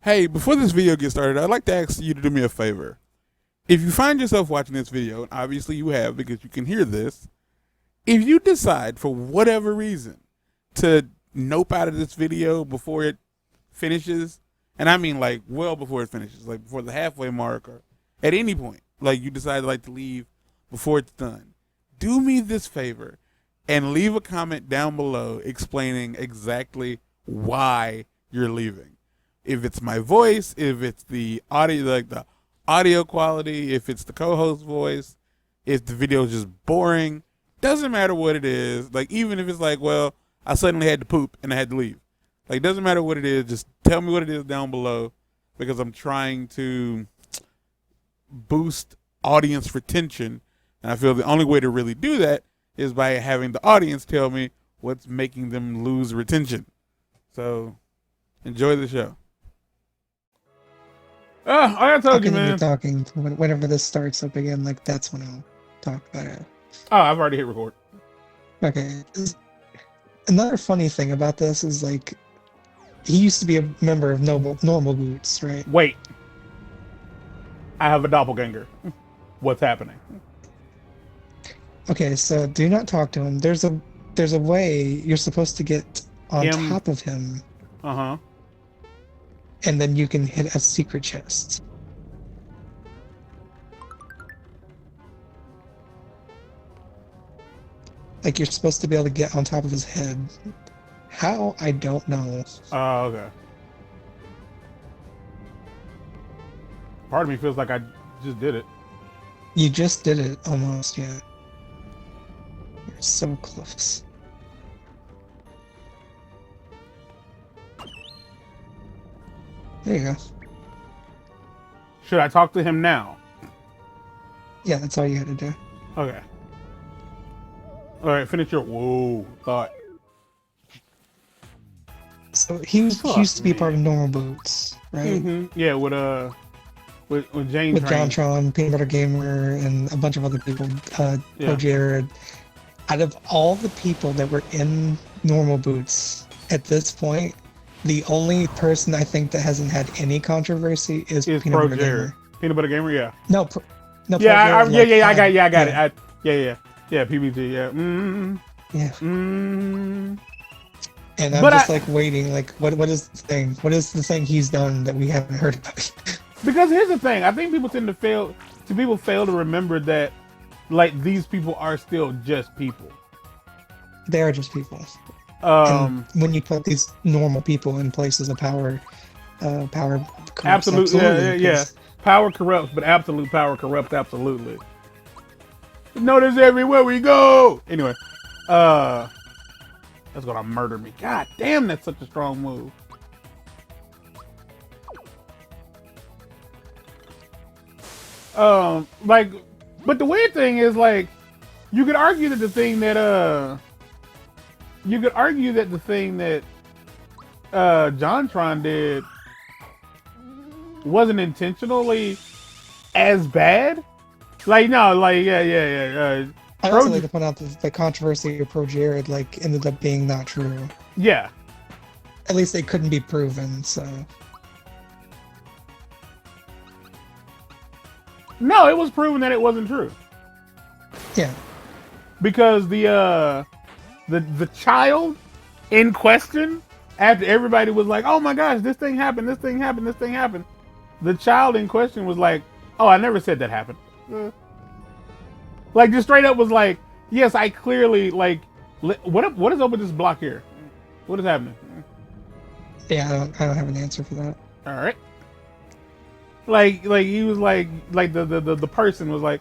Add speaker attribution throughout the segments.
Speaker 1: Hey, before this video gets started, I'd like to ask you to do me a favor. If you find yourself watching this video, and obviously you have because you can hear this, if you decide for whatever reason to nope out of this video before it finishes, and I mean like well before it finishes, like before the halfway mark or at any point, like you decide like to leave before it's done, do me this favor and leave a comment down below explaining exactly why you're leaving. If it's my voice, if it's the audio, like the audio quality, if it's the co-host voice, if the video is just boring, doesn't matter what it is. Like even if it's like, well, I suddenly had to poop and I had to leave. Like doesn't matter what it is, just tell me what it is down below because I'm trying to boost audience retention. And I feel the only way to really do that is by having the audience tell me what's making them lose retention. So enjoy the show. I told you, man.
Speaker 2: Talking whenever this starts up again, like that's when I'll talk about it.
Speaker 1: Oh, I've already hit record.
Speaker 2: Okay. Another funny thing about this is like he used to be a member of Normal Boots, right?
Speaker 1: Wait. I have a doppelganger. What's happening?
Speaker 2: Okay, so do not talk to him. There's a way you're supposed to get on top of him.
Speaker 1: Uh-huh.
Speaker 2: And then you can hit a secret chest. Like you're supposed to be able to get on top of his head. How? I don't know.
Speaker 1: Oh, okay. Part of me feels like I just did it.
Speaker 2: You just did it, almost, yeah. You're so close. There you go.
Speaker 1: Should I talk to him now?
Speaker 2: Yeah, that's all you had to do.
Speaker 1: Okay. All right, finish your thought.
Speaker 2: So he used to be part of Normal Boots, right?
Speaker 1: Mm-hmm. Yeah, with Jane
Speaker 2: with JonTron, Peanut Butter Gamer, and a bunch of other people. Pro Jared. Out of all the people that were in Normal Boots at this point, the only person I think that hasn't had any controversy is Peanut Butter Gamer.
Speaker 1: Peanut Butter Gamer, yeah.
Speaker 2: No,
Speaker 1: I got it. Yeah, PBG, yeah. Mm-hmm.
Speaker 2: Yeah.
Speaker 1: Mm-hmm.
Speaker 2: And I'm just like waiting, like what is the thing? What is the thing he's done that we haven't heard about?
Speaker 1: Because here's the thing, I think people tend to fail to remember that like these people are still just people.
Speaker 2: They are just people. And when you put these normal people in places of power, power corrupts.
Speaker 1: Absolutely, yeah. Power corrupts, but absolute power corrupts absolutely. Notice everywhere we go. Anyway, that's gonna murder me. God damn, that's such a strong move. But the weird thing is like, you could argue that the thing that JonTron did wasn't intentionally as bad. Like no, like yeah.
Speaker 2: I also like to point out that the controversy of Pro Jared like ended up being not true.
Speaker 1: Yeah.
Speaker 2: At least they couldn't be proven. So.
Speaker 1: No, it was proven that it wasn't true.
Speaker 2: Yeah.
Speaker 1: Because the child in question, after everybody was like, "Oh my gosh, this thing happened, this thing happened, this thing happened," the child in question was like, "Oh, I never said that happened." Like just straight up was like, "Yes, I clearly like." What is up with this block here? What is happening?
Speaker 2: Yeah, I don't have an answer for that.
Speaker 1: All right. Like he was like the person was like,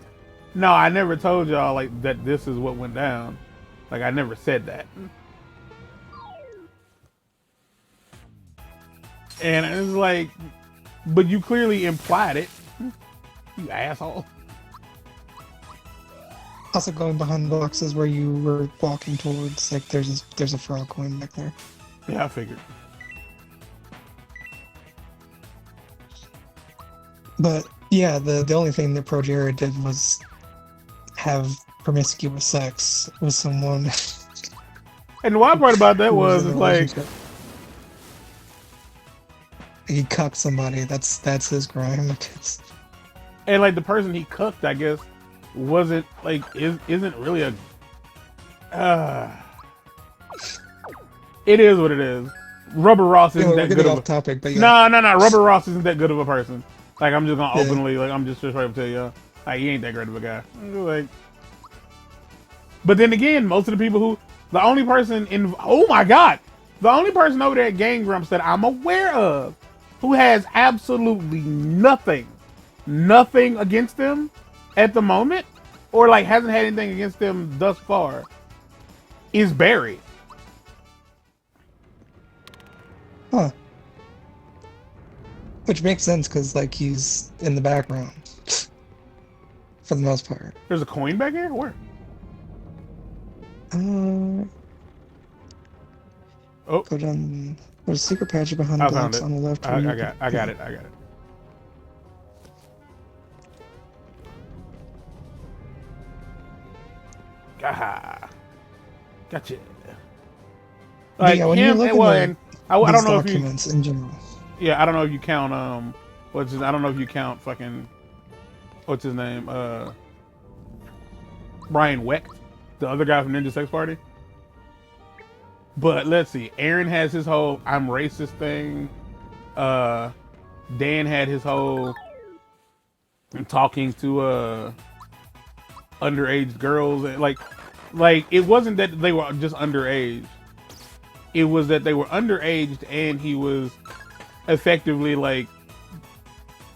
Speaker 1: "No, I never told y'all like that this is what went down. Like I never said that." And it was like, but you clearly implied it, you asshole.
Speaker 2: Also, going behind the boxes where you were walking towards, like there's a frog coin back there.
Speaker 1: Yeah, I figured.
Speaker 2: But yeah, the only thing that Pro Jared did was have promiscuous sex with someone.
Speaker 1: And the wild part about that was, it's like,
Speaker 2: He cucked somebody. That's his crime, I guess.
Speaker 3: And like the person he cooked, I guess, wasn't like isn't really a. It is what it is. Rubber Ross isn't
Speaker 2: Anyway,
Speaker 3: that
Speaker 2: we're
Speaker 3: good
Speaker 2: getting
Speaker 3: of
Speaker 2: off topic, but
Speaker 3: a.
Speaker 2: yeah.
Speaker 3: No. Rubber Ross isn't that good of a person. Like I'm just gonna
Speaker 2: Yeah.
Speaker 3: openly, like I'm just straight up tell you, like he ain't that great of a guy. I'm just like. But then again, most of the people who, the only person in, oh my God, the only person over there at Game Grumps that I'm aware of who has absolutely nothing against them at the moment, or like hasn't had anything against them thus far, is Barry.
Speaker 2: Huh. Which makes sense because like he's in the background for the most part.
Speaker 3: There's a coin back here? Where? Oh,
Speaker 2: Go down. There's a secret patch behind the
Speaker 3: I found
Speaker 2: blocks
Speaker 3: it.
Speaker 2: on the left.
Speaker 3: I
Speaker 2: where
Speaker 3: got it. Aha. Gotcha. Like
Speaker 2: yeah, when you
Speaker 3: him,
Speaker 2: look
Speaker 3: well,
Speaker 2: at
Speaker 3: and I don't know if you,
Speaker 2: documents in general.
Speaker 3: yeah, I don't know if you count, I don't know if you count fucking, what's his name, Brian Weck, the other guy from Ninja Sex Party. But let's see, Aaron has his whole I'm racist thing. Dan had his whole talking to underage girls. Like it wasn't that they were just underage. It was that they were underage and he was effectively like,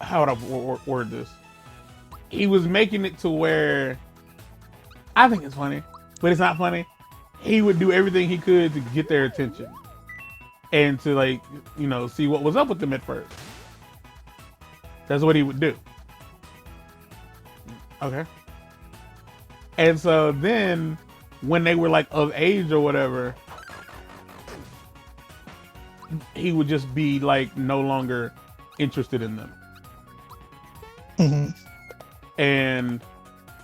Speaker 3: how would I word this? He was making it to where, I think it's funny, but it's not funny. He would do everything he could to get their attention and to like, you know, see what was up with them at first. That's what he would do. Okay. And so then when they were like of age or whatever, he would just be like no longer interested in them.
Speaker 2: Mm-hmm.
Speaker 3: And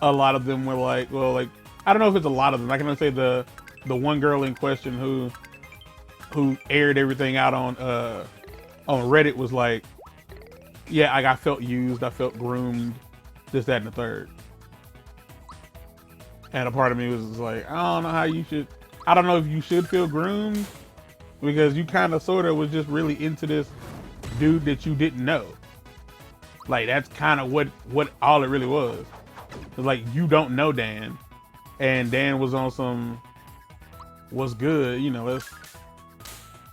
Speaker 3: a lot of them were like, well, like, I don't know if it's a lot of them. I can only say the one girl in question who aired everything out on Reddit was like, yeah, I felt used, I felt groomed, this, that, and the third. And a part of me was like, I don't know how you should, I don't know if you should feel groomed, because you kind of sort of was just really into this dude that you didn't know. Like that's kind of what all it really was. It's like you don't know Dan, and Dan was on some what's good, you know, let's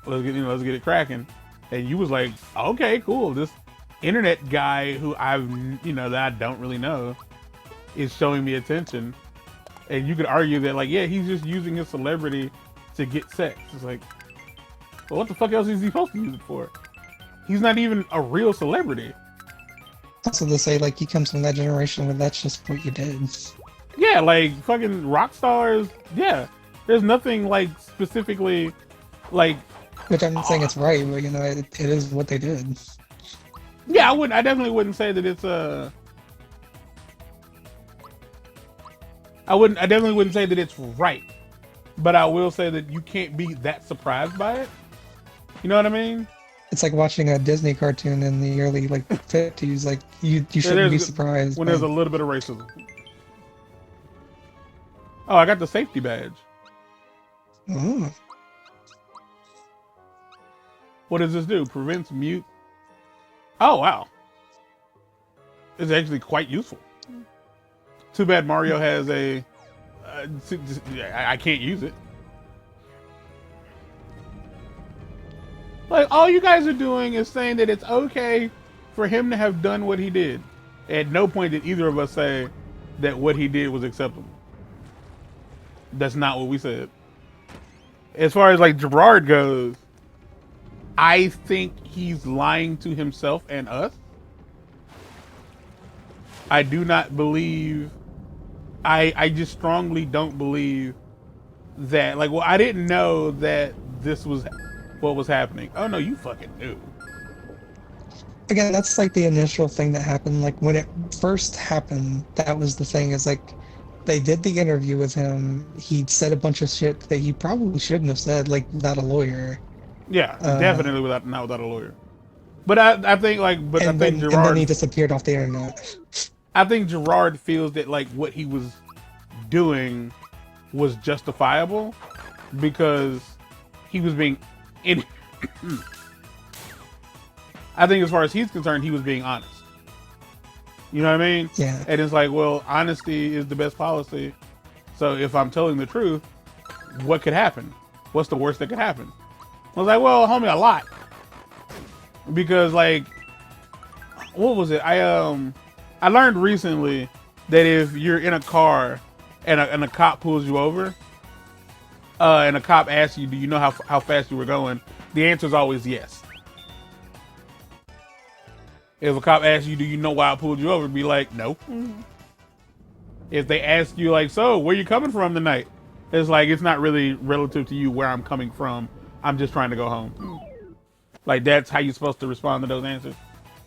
Speaker 3: get it cracking. And you was like, okay, cool. This internet guy who that I don't really know is showing me attention. And you could argue that like, yeah, he's just using his celebrity to get sex. It's like, well, what the fuck else is he supposed to use it for? He's not even a real celebrity.
Speaker 2: Also, they say like he comes from that generation where that's just what you did.
Speaker 3: Yeah, like fucking rock stars. Yeah, there's nothing like specifically like.
Speaker 2: Which I'm not saying it's right, but you know, it is what they did.
Speaker 3: Yeah, I definitely wouldn't say that it's I definitely wouldn't say that it's right, but I will say that you can't be that surprised by it. You know what I mean?
Speaker 2: It's like watching a Disney cartoon in the early like 50s. Like you shouldn't be surprised
Speaker 3: when there's a little bit of racism. Oh, I got the safety badge.
Speaker 2: Oh.
Speaker 3: What does this do? Prevents mute. Oh wow, it's actually quite useful. Too bad Mario has a. I can't use it. Like all you guys are doing is saying that it's okay for him to have done what he did. At no point did either of us say that what he did was acceptable. That's not what we said. As far as like Gerard goes, I think he's lying to himself and us. I do not believe, I just strongly don't believe that, like, well, I didn't know that this was what was happening. Oh no, you fucking knew.
Speaker 2: Again, that's like the initial thing that happened. Like when it first happened, that was the thing, is like they did the interview with him. He said a bunch of shit that he probably shouldn't have said, like without a lawyer.
Speaker 3: Yeah, definitely not without a lawyer. But I think like, but I think
Speaker 2: and then he
Speaker 3: Gerard,
Speaker 2: disappeared off the internet.
Speaker 3: I think Gerard feels that like what he was doing was justifiable because he was being in. I think as far as he's concerned, he was being honest. You know what I mean?
Speaker 2: Yeah.
Speaker 3: And it's like, well, honesty is the best policy. So if I'm telling the truth, what could happen? What's the worst that could happen? I was like, well, homie, a lot. Because like, what was it? I learned recently that if you're in a car and a cop pulls you over, and a cop asks you, do you know how fast you were going? The answer is always yes. If a cop asks you, do you know why I pulled you over? Be like, no. If they ask you like, so where you coming from tonight? It's like, it's not really relative to you where I'm coming from. I'm just trying to go home. Like that's how you're supposed to respond to those answers.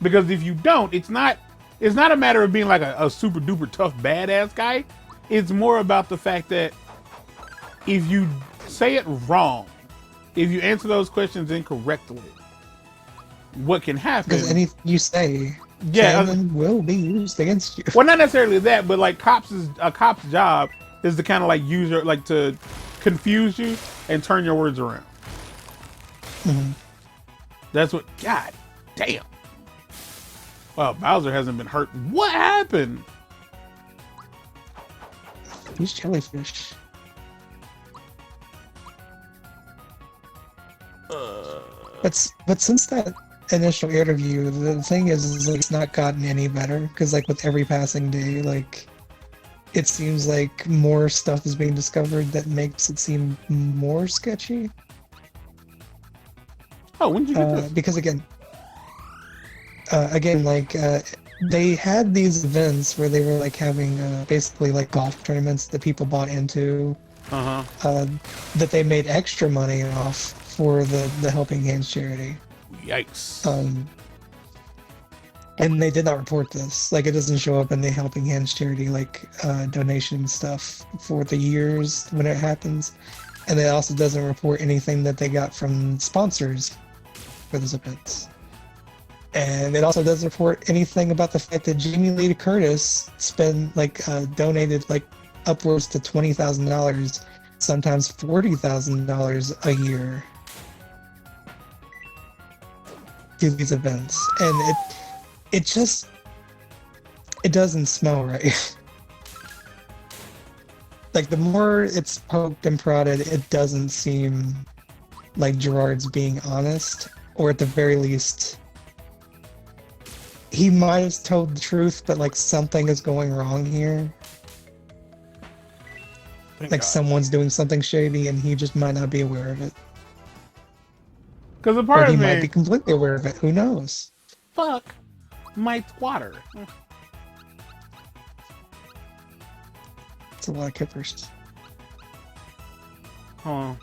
Speaker 3: Because if you don't, it's not a matter of being like a super duper tough badass guy. It's more about the fact that if you say it wrong, if you answer those questions incorrectly, what can happen?
Speaker 2: Because anything you say,
Speaker 3: yeah,
Speaker 2: can and will be used against you.
Speaker 3: Well, not necessarily that, but like a cop's job is to kind of like use your like to confuse you and turn your words around.
Speaker 2: Mm-hmm.
Speaker 3: That's what. God damn. Well, Bowser hasn't been hurt. What happened?
Speaker 2: He's jellyfish. But since that initial interview, the thing is like, it's not gotten any better because like with every passing day, like it seems like more stuff is being discovered that makes it seem more sketchy.
Speaker 3: Oh, when did you get this?
Speaker 2: Because again, they had these events where they were like having basically like golf tournaments that people bought into, that they made extra money off for the Helping Hands charity.
Speaker 3: Yikes.
Speaker 2: And they did not report this. Like it doesn't show up in the Helping Hands charity like donation stuff for the years when it happens. And it also doesn't report anything that they got from sponsors for those events. And it also doesn't report anything about the fact that Jamie Lee Curtis donated like upwards to $20,000, sometimes $40,000 a year to these events. And it doesn't smell right. Like the more it's poked and prodded, it doesn't seem like Gerard's being honest, or at the very least, he might have told the truth, but like something is going wrong here.
Speaker 3: Thank
Speaker 2: like
Speaker 3: God.
Speaker 2: Someone's doing something shady, and he just might not be aware of it.
Speaker 3: Because a part
Speaker 2: Or he
Speaker 3: of me
Speaker 2: might be completely aware of it. Who knows?
Speaker 3: fuck my twatter.
Speaker 2: It's a lot of kippers.
Speaker 3: Hold on.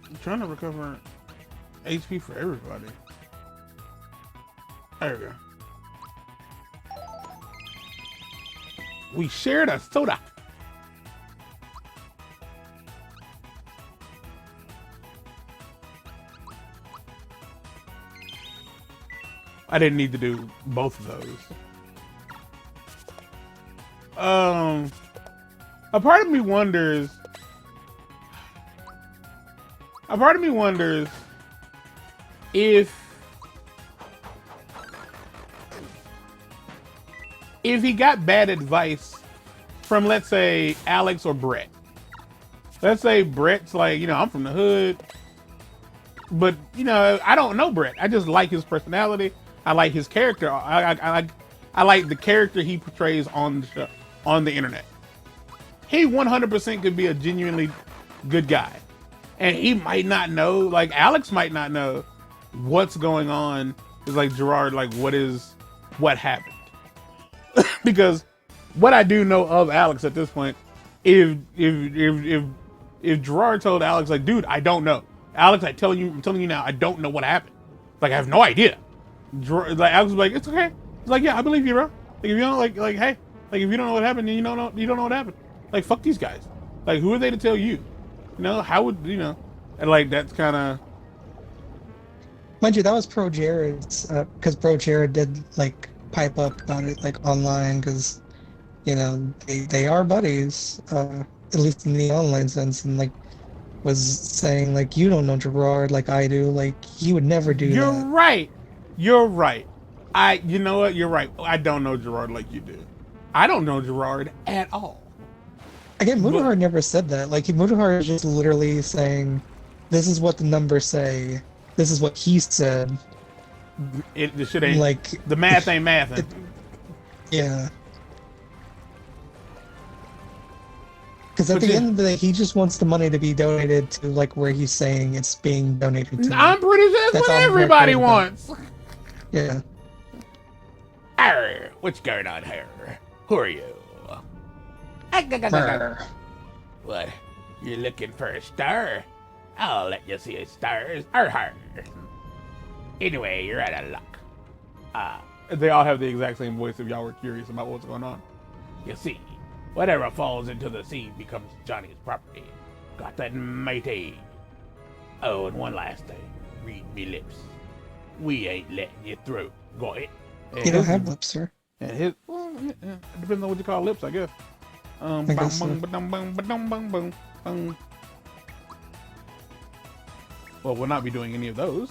Speaker 3: I'm trying to recover HP for everybody. There we go. We shared a soda. I didn't need to do both of those. A part of me wonders if he got bad advice from, let's say, Alex or Brett. Let's say Brett's like, I'm from the hood, but I don't know Brett. I just like his personality. I like his character. I like the character he portrays on the show, on the internet. He 100% could be a genuinely good guy. And he might not know, like Alex might not know what's going on. It's like Gerard, like what happened? Because what I do know of Alex at this point, if Gerard told Alex, like, dude, I don't know. Alex, I'm telling you now, I don't know what happened. Like, I have no idea. Like Alex was like, it's okay. He's like, yeah, I believe you, bro. Like, if you don't like, hey, like if you don't know what happened, then you don't know what happened. Like, fuck these guys. Like, who are they to tell you? You know, how would you know? And like that's kind of.
Speaker 2: Mind you, that was Pro Jared's, because Pro Jared did like pipe up about it like online, because you know they are buddies, at least in the online sense, and like was saying like you don't know Gerard like I do, like he would never do
Speaker 3: You're
Speaker 2: that.
Speaker 3: right. You're right. You know what? You're right. I don't know Gerard like you do. I don't know Gerard at all.
Speaker 2: Again, Mutahar never said that. Like Mutahar is just literally saying, "This is what the numbers say. This is what he said."
Speaker 3: The shit ain't
Speaker 2: Like
Speaker 3: the math ain't mathin'.
Speaker 2: Yeah. Because at the end of the day, he just wants the money to be donated to like where he's saying it's being donated to.
Speaker 3: I'm pretty sure that's what everybody wants.
Speaker 2: Yeah.
Speaker 3: Arr, what's going on here? Who are you? What? You looking for a star? I'll let you see a stars. Arr. Anyway, you're out of luck. They all have the exact same voice if y'all were curious about what's going on. You see, whatever falls into the sea becomes Johnny's property. Got that matey? Oh, and one last thing. Read me lips. We ain't letting you through. Got it? And
Speaker 2: You don't have lips, sir.
Speaker 3: And his, well, yeah, it depends on what you call lips, I guess.
Speaker 2: guess so.
Speaker 3: Well, we'll not be doing any of those.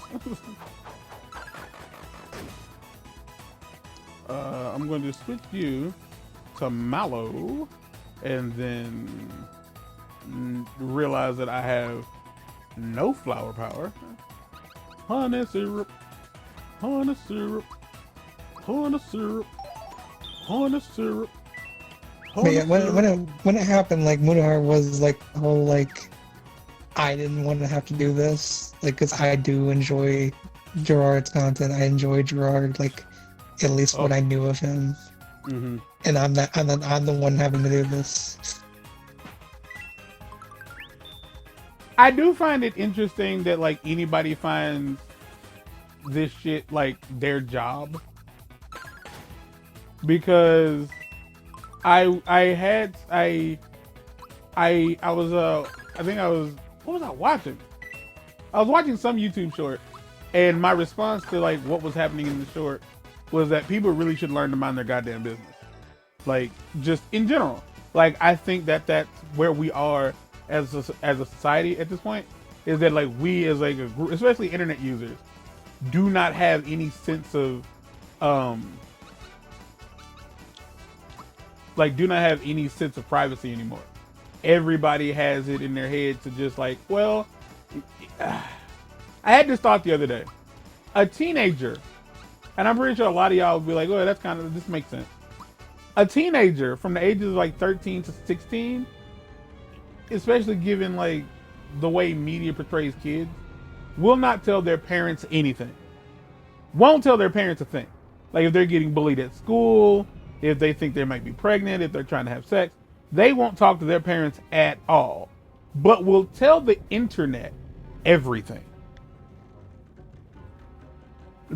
Speaker 3: I'm going to switch you to Mallow, and then realize that I have no flower power. Honey syrup, honey syrup, honey syrup, honey syrup.
Speaker 2: But yeah, when it happened, like Mutahar was like the whole like, I didn't want to have to do this, like, because I do enjoy Gerard's content. I enjoy Gerard, like, at least what I knew of him.
Speaker 3: Mm-hmm.
Speaker 2: And I'm the one having to do this.
Speaker 3: I do find it interesting that like anybody finds this shit like their job, because I was what was I watching? I was watching some YouTube short, and my response to like what was happening in the short was that people really should learn to mind their goddamn business. Like just in general. Like I think that that's where we are as a society at this point, is that like we as like a group, especially internet users, do not have any sense of privacy anymore. Everybody has it in their head to just like, well, I had this thought the other day. A teenager, and I'm pretty sure a lot of y'all will be like, oh, that's kind of, this makes sense. A teenager from the ages of like 13 to 16, especially given like the way media portrays kids, will not tell their parents anything. Won't tell their parents a thing. Like if they're getting bullied at school, if they think they might be pregnant, if they're trying to have sex, they won't talk to their parents at all, but will tell the internet everything.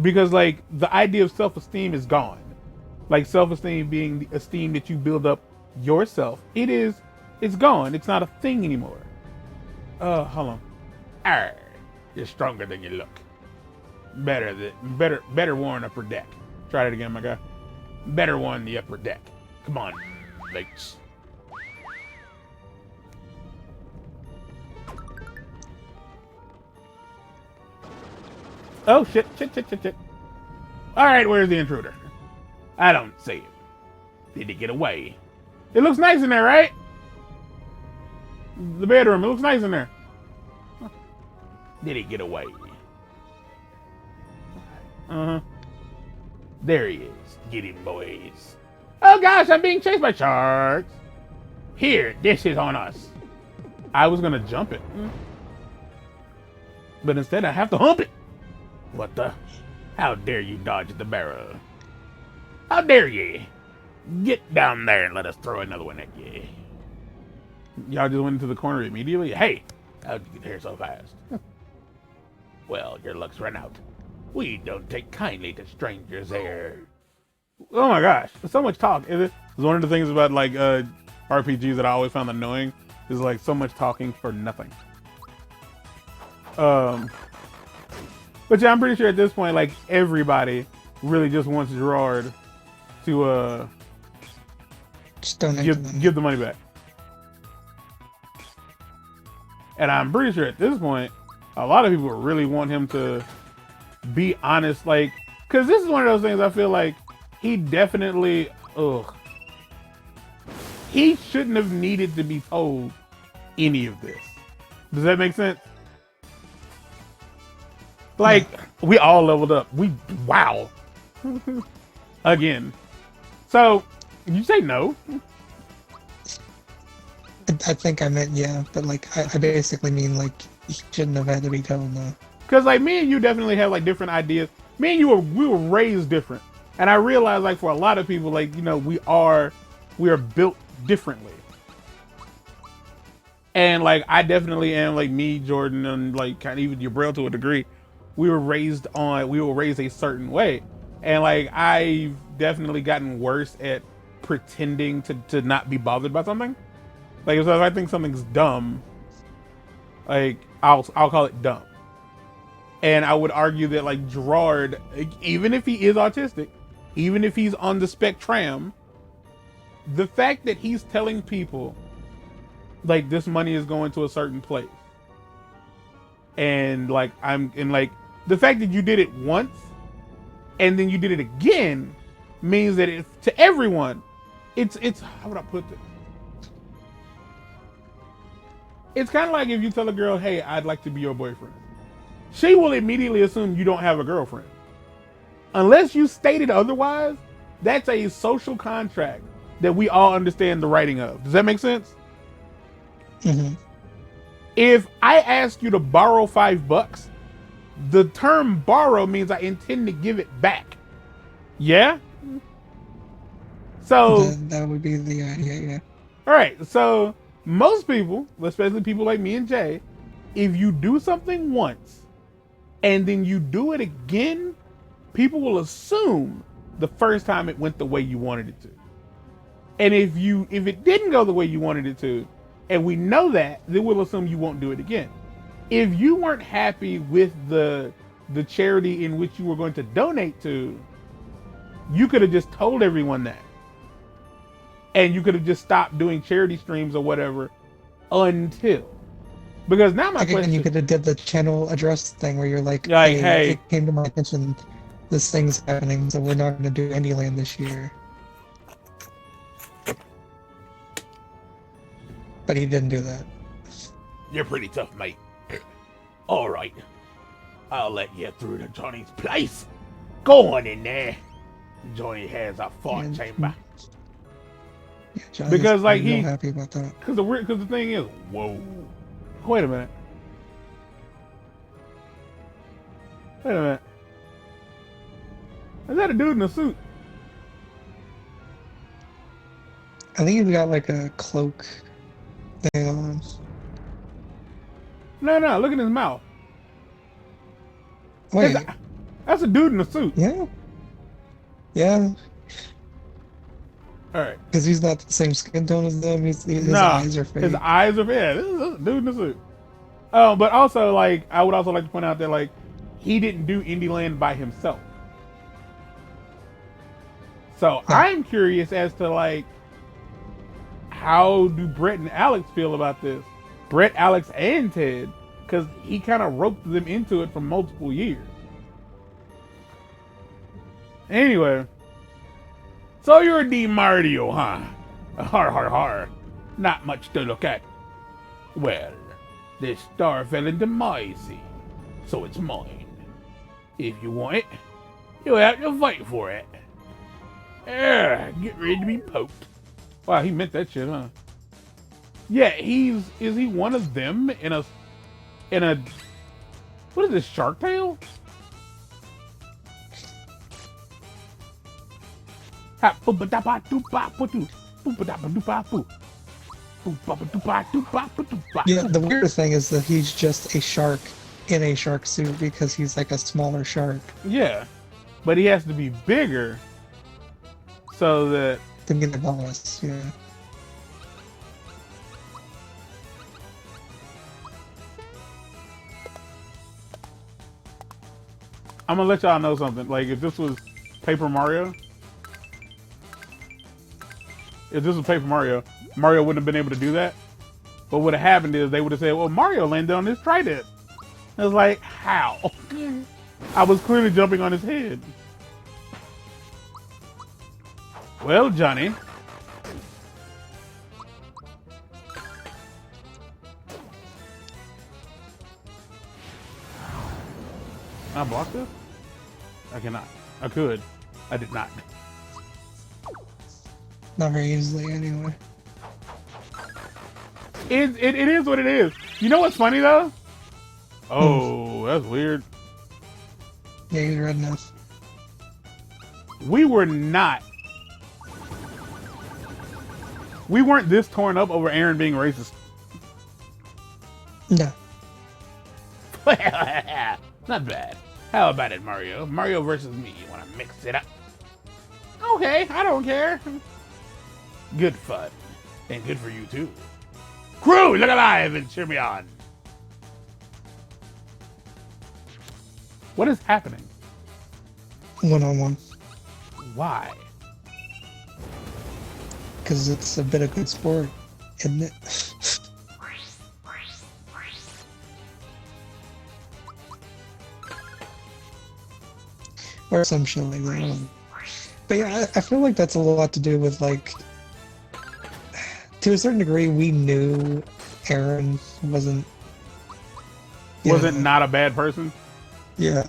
Speaker 3: Because like the idea of self-esteem is gone. Like self-esteem being the esteem that you build up yourself. It's gone. It's not a thing anymore. Hold on. Arr, you're stronger than you look. Better warn upper deck. Try it again, my guy. Better warn the upper deck. Come on, mates. Oh shit. All right, where's the intruder? I don't see him. Did he get away? It looks nice in there, right? The bedroom, it looks nice in there. Did he get away? Uh-huh. There he is. Get him, boys. Oh gosh, I'm being chased by sharks. Here, this is on us. I was gonna jump it, but instead I have to hump it. What the? How dare you dodge the barrel? How dare ye? Get down there and let us throw another one at ye. Y'all just went into the corner immediately? Hey, how'd you get here so fast? Well, your luck's run out. We don't take kindly to strangers here. Oh my gosh, so much talk. It's one of the things about like RPGs that I always found annoying It's like so much talking for nothing. But yeah, I'm pretty sure at this point, like everybody really just wants Gerard to
Speaker 2: Just donate to them.
Speaker 3: give the money back. And I'm pretty sure at this point, a lot of people really want him to be honest, like, because this is one of those things I feel like he definitely, he shouldn't have needed to be told any of this. Does that make sense? Like, we all leveled up. Wow. Again. So, you say no?
Speaker 2: I think I meant yeah, but like I basically mean like he shouldn't have had to be told no.
Speaker 3: Because like me and you definitely have like different ideas. Me and you we were raised different, and I realized like for a lot of people, like, you know, we are built differently. And like I definitely am, like me, Jordan, and like kind of even your bro to a degree. We were raised a certain way, and like I've definitely gotten worse at pretending to not be bothered by something. Like if I think something's dumb, like I'll call it dumb. And I would argue that like Gerard, even if he is autistic, even if he's on the spectrum, the fact that he's telling people like this money is going to a certain place, and like the fact that you did it once and then you did it again means that to everyone, it's how would I put this? It's kind of like if you tell a girl, hey, I'd like to be your boyfriend. She will immediately assume you don't have a girlfriend. Unless you stated otherwise, that's a social contract that we all understand the writing of. Does that make sense?
Speaker 2: Mm-hmm.
Speaker 3: If I ask you to borrow $5, the term borrow means I intend to give it back. Yeah? So
Speaker 2: that would be the idea, yeah.
Speaker 3: All right, so most people, especially people like me and Jay, if you do something once and then you do it again, people will assume the first time it went the way you wanted it to. And if it didn't go the way you wanted it to, and we know that, then we'll assume you won't do it again. If you weren't happy with the charity in which you were going to donate to, you could have just told everyone that. And you could have just stopped doing charity streams or whatever until. Because now my question...
Speaker 2: you could have did the channel address thing where you're like,
Speaker 3: hey,
Speaker 2: it came to my attention, this thing's happening, so we're not going to do Indieland this year. But he didn't do that.
Speaker 3: You're pretty tough, mate. All right. I'll let you through to Johnny's place. Go on in there. Johnny has a fart chamber.
Speaker 2: Yeah,
Speaker 3: because like he's
Speaker 2: happy about that.
Speaker 3: Because the thing is, whoa. Wait a minute. Is that a dude in a suit?
Speaker 2: I think he's got like a cloak thing on.
Speaker 3: No, look at his mouth.
Speaker 2: Wait.
Speaker 3: That's a dude in a suit.
Speaker 2: Yeah. Yeah.
Speaker 3: All right.
Speaker 2: Because he's not the same skin tone as them. His eyes are fake.
Speaker 3: His eyes are fake. This is a dude in a suit. But also, like, I would also like to point out that, like, he didn't do Indieland by himself. So I'm curious as to, like, how do Brett and Alex feel about this? Brett, Alex, and Ted, because he kind of roped them into it for multiple years. Anyway, so you're a DiMarzio, huh? Har har har. Not much to look at. Well, this star fell into my sea, so it's mine. If you want it, you'll have to fight for it. Get ready to be poked. Wow, he meant that shit, huh? Yeah, is he one of them in a what is this, Shark Tale? Yeah,
Speaker 2: the weird thing is that he's just a shark in a shark suit because he's like a smaller shark.
Speaker 3: Yeah, but he has to be bigger so that...
Speaker 2: To be the boss, yeah.
Speaker 3: I'm gonna let y'all know something. Like, if this was Paper Mario, Mario wouldn't have been able to do that. But what would have happened is they would have said, well, Mario landed on this trident. I was like, how? I was clearly jumping on his head. Well, Johnny. Can I block this? I cannot. I could. I did not.
Speaker 2: Not very easily, anyway.
Speaker 3: It is what it is. You know what's funny, though? Oh, that's weird.
Speaker 2: Yeah, he's red enough.
Speaker 3: We weren't this torn up over Aaron being racist.
Speaker 2: No.
Speaker 3: Not bad. How about it, Mario? Mario versus me. You want to mix it up? Okay, I don't care. Good fun. And good for you, too. Crew, look alive and cheer me on. What is happening?
Speaker 2: 1-on-1.
Speaker 3: Why?
Speaker 2: Because it's a bit of good sport, isn't it? Or some shit like that. But yeah, I feel like that's a lot to do with, like, to a certain degree, we knew Aaron wasn't
Speaker 3: Not a bad person?
Speaker 2: Yeah.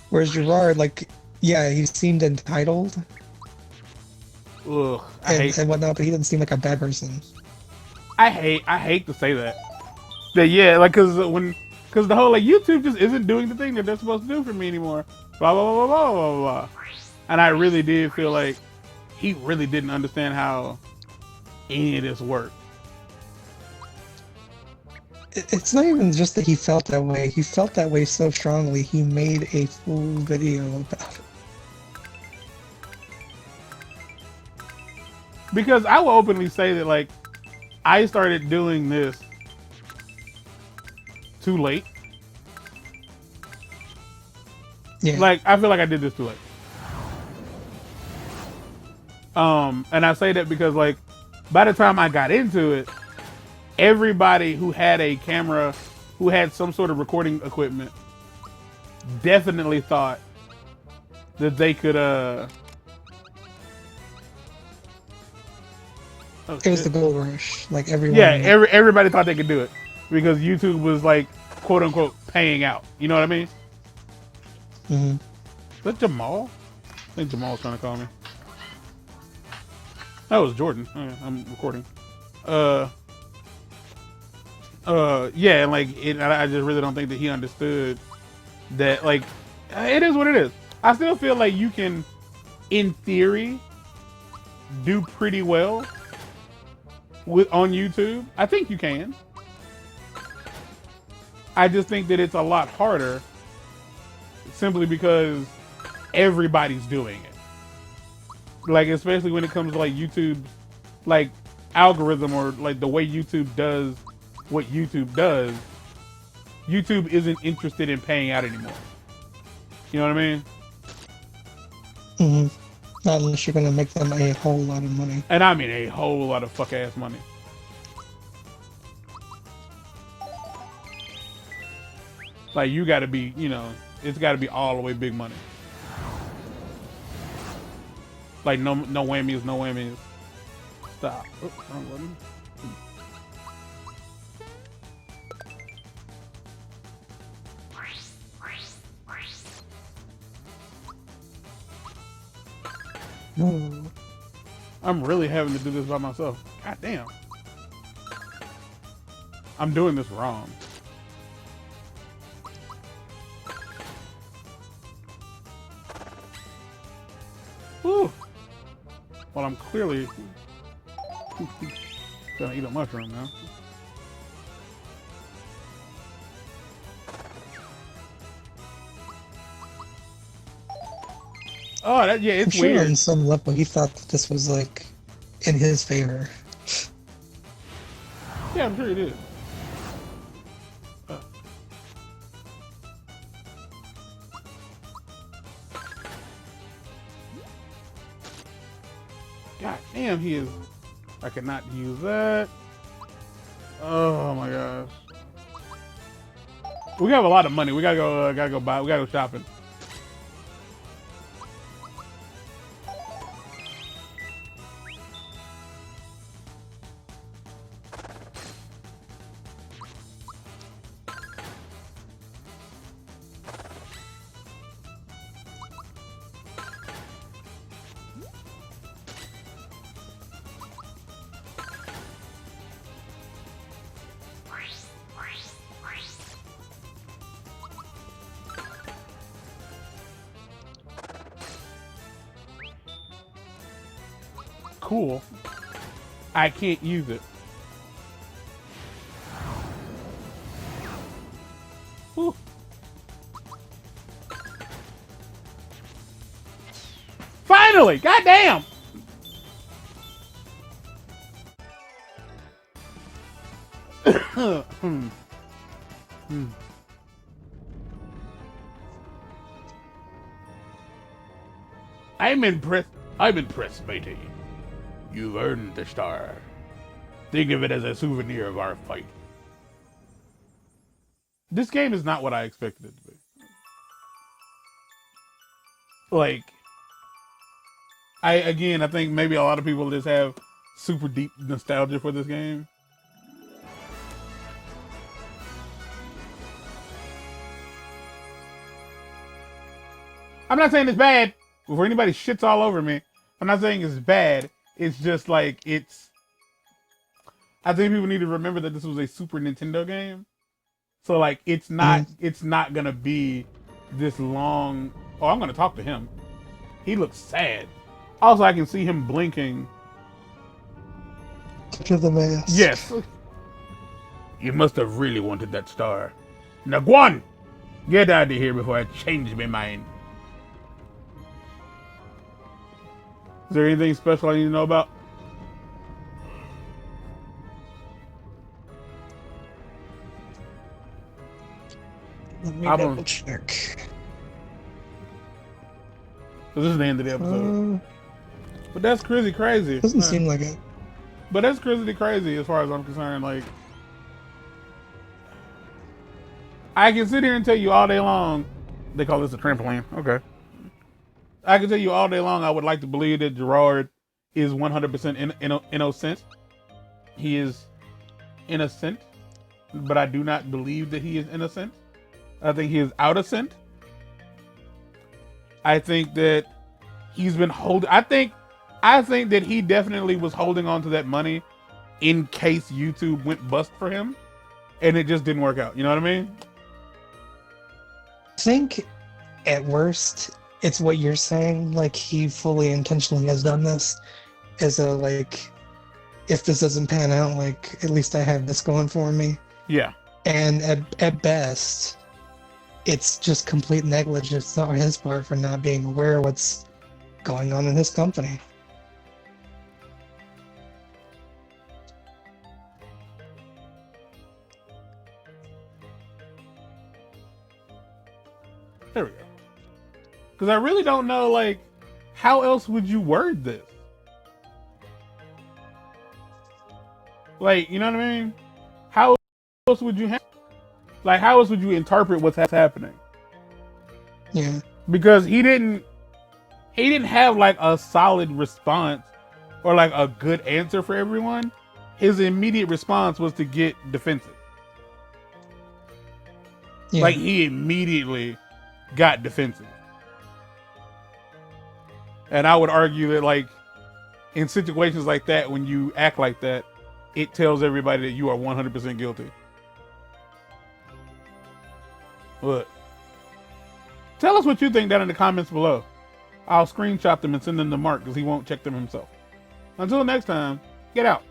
Speaker 2: Whereas Gerard, like, yeah, he seemed entitled
Speaker 3: Ugh,
Speaker 2: and whatnot, but he didn't seem like a bad person.
Speaker 3: I hate to say that. But yeah, like, cause the whole, like, YouTube just isn't doing the thing that they're supposed to do for me anymore. Blah, blah, blah, blah, blah, blah, blah. And I really did feel like he really didn't understand how any of this worked.
Speaker 2: It's not even just that he felt that way. He felt that way so strongly, he made a full video about it.
Speaker 3: Because I will openly say that, like, I started doing this too late.
Speaker 2: Yeah.
Speaker 3: Like, I feel like I did this too late. And I say that because, like, by the time I got into it, everybody who had a camera, who had some sort of recording equipment, definitely thought that they could,
Speaker 2: It was the gold rush, like everyone.
Speaker 3: Yeah, everybody thought they could do it because YouTube was, like, quote unquote paying out. You know what I mean?
Speaker 2: Mm-hmm.
Speaker 3: Is that Jamal? I think Jamal's trying to call me. That was Jordan. Oh, yeah, I'm recording. Yeah, and, like, I just really don't think that he understood that, like, it is what it is. I still feel like you can, in theory, do pretty well on YouTube. I think you can. I just think that it's a lot harder simply because everybody's doing it. Like, especially when it comes to, like, YouTube, like, algorithm, or, like, the way YouTube does what YouTube does. YouTube isn't interested in paying out anymore. You know what I mean?
Speaker 2: Mm-hmm. Not unless you're gonna make them a whole lot of money.
Speaker 3: And I mean a whole lot of fuck ass money. Like, you gotta be, you know, it's gotta be all the way big money. Like, no whammies, no whammies. Stop. Oops, wrong button.
Speaker 2: No.
Speaker 3: I'm really having to do this by myself. God damn. I'm doing this wrong. Whew. Well, I'm clearly gonna eat a mushroom now. Oh, yeah, it's
Speaker 2: I'm sure
Speaker 3: weird.
Speaker 2: on some level he thought that this was, like, in his favor.
Speaker 3: Yeah, I'm sure it is. God damn, he is. I cannot use that. Oh my gosh. We have a lot of money. We gotta go buy. We gotta go shopping. Cool. I can't use it. Whew. Finally! Goddamn! I'm impressed, matey. You've earned the star. Think of it as a souvenir of our fight. This game is not what I expected it to be. Like, I think maybe a lot of people just have super deep nostalgia for this game. I'm not saying it's bad. Before anybody shits all over me, I'm not saying it's bad. It's just like, I think people need to remember that this was a Super Nintendo game. So like, it's not gonna be this long. Oh, I'm gonna talk to him. He looks sad. Also, I can see him blinking.
Speaker 2: To the mask.
Speaker 3: Yes. You must have really wanted that star. Now go on! Get out of here before I change my mind. Is there anything special I need to know about?
Speaker 2: Let me double check.
Speaker 3: So this is the end of the episode. But that's crazy.
Speaker 2: Doesn't seem like it.
Speaker 3: But that's crazy as far as I'm concerned. Like, I can sit here and tell you all day long, they call this a trampoline. Okay. I can tell you all day long, I would like to believe that Gerard is 100% innocent. He is innocent, but I do not believe that he is innocent. I think he is out-of-cent. I think that he's been holding, I think that he definitely was holding on to that money in case YouTube went bust for him, and it just didn't work out. You know what I mean?
Speaker 2: I think at worst, it's what you're saying, like he fully intentionally has done this as a, like, if this doesn't pan out, like, at least I have this going for me.
Speaker 3: Yeah.
Speaker 2: And at best, it's just complete negligence on his part for not being aware of what's going on in his company.
Speaker 3: There we go. Because I really don't know, like, how else would you word this? Like, you know what I mean? How else would you like, how else would you interpret what's happening?
Speaker 2: Yeah.
Speaker 3: Because he didn't have, like, a solid response or, like, a good answer for everyone. His immediate response was to get defensive.
Speaker 2: Yeah.
Speaker 3: Like, he immediately got defensive. And I would argue that, like, in situations like that, when you act like that, it tells everybody that you are 100% guilty. Look. Tell us what you think down in the comments below. I'll screenshot them and send them to Mark because he won't check them himself. Until next time, get out.